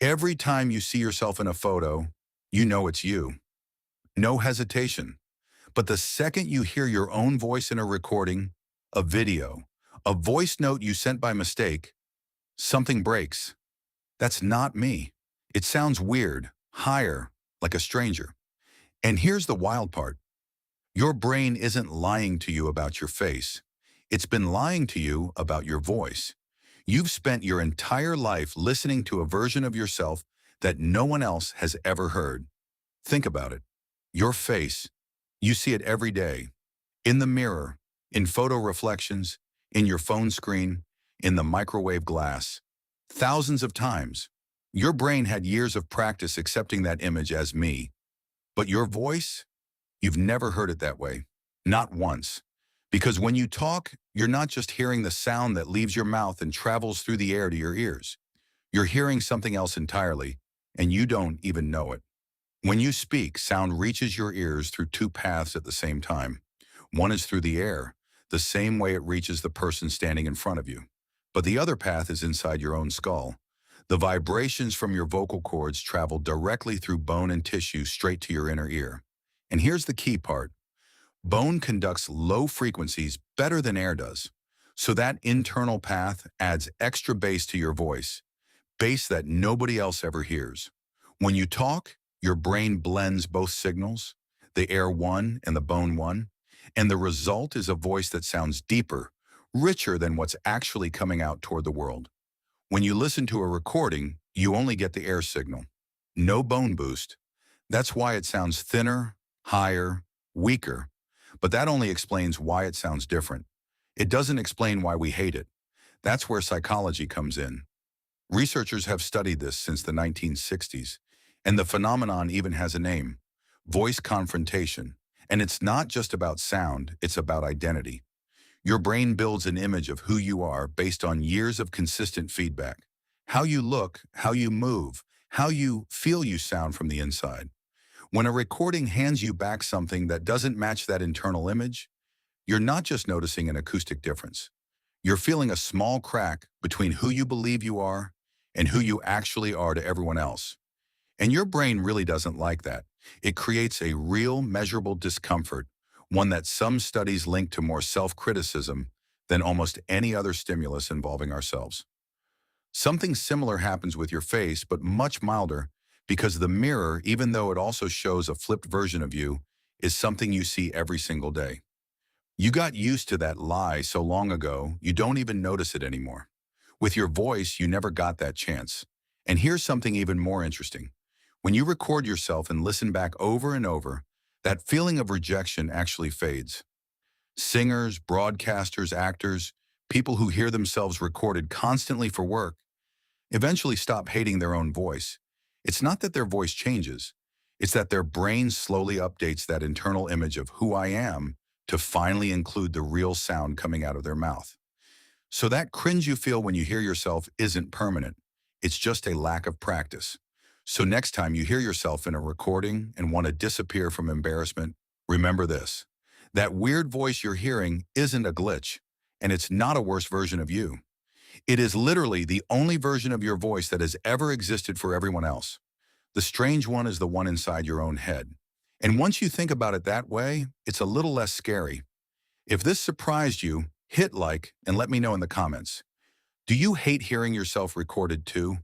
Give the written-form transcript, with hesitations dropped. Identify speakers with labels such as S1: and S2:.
S1: Every time you see yourself in a photo, you know it's you. No hesitation. But the second you hear your own voice in a recording, a video, a voice note you sent by mistake, something breaks. That's not me. It sounds weird, higher, like a stranger. And here's the wild part. Your brain isn't lying to you about your face. It's been lying to you about your voice. You've spent your entire life listening to a version of yourself that no one else has ever heard. Think about it. Your face, you see it every day. In the mirror, in photo reflections, in your phone screen, in the microwave glass. Thousands of times. Your brain had years of practice accepting that image as me. But your voice, you've never heard it that way. Not once. Because when you talk, you're not just hearing the sound that leaves your mouth and travels through the air to your ears. You're hearing something else entirely, and you don't even know it. When you speak, sound reaches your ears through two paths at the same time. One is through the air, the same way it reaches the person standing in front of you. But the other path is inside your own skull. The vibrations from your vocal cords travel directly through bone and tissue straight to your inner ear. And here's the key part. Bone conducts low frequencies better than air does. So that internal path adds extra bass to your voice, bass that nobody else ever hears. When you talk, your brain blends both signals, the air one and the bone one, and the result is a voice that sounds deeper, richer than what's actually coming out toward the world. When you listen to a recording, you only get the air signal. No bone boost. That's why it sounds thinner, higher, weaker. But that only explains why it sounds different. It doesn't explain why we hate it. That's where psychology comes in. Researchers have studied this since the 1960s, and the phenomenon even has a name, voice confrontation. And it's not just about sound, it's about identity. Your brain builds an image of who you are based on years of consistent feedback. How you look, how you move, how you feel you sound from the inside. When a recording hands you back something that doesn't match that internal image, you're not just noticing an acoustic difference. You're feeling a small crack between who you believe you are and who you actually are to everyone else. And your brain really doesn't like that. It creates a real, measurable discomfort, one that some studies link to more self-criticism than almost any other stimulus involving ourselves. Something similar happens with your face, but much milder, because the mirror, even though it also shows a flipped version of you, is something you see every single day. You got used to that lie so long ago, you don't even notice it anymore. With your voice, you never got that chance. And here's something even more interesting. When you record yourself and listen back over and over, that feeling of rejection actually fades. Singers, broadcasters, actors, people who hear themselves recorded constantly for work, eventually stop hating their own voice. It's not that their voice changes, it's that their brain slowly updates that internal image of who I am to finally include the real sound coming out of their mouth. So that cringe you feel when you hear yourself isn't permanent. It's just a lack of practice. So next time you hear yourself in a recording and want to disappear from embarrassment, remember this. That weird voice you're hearing isn't a glitch, and it's not a worse version of you. It is literally the only version of your voice that has ever existed for everyone else. The strange one is the one inside your own head. And once you think about it that way, it's a little less scary. If this surprised you, hit like and let me know in the comments. Do you hate hearing yourself recorded too?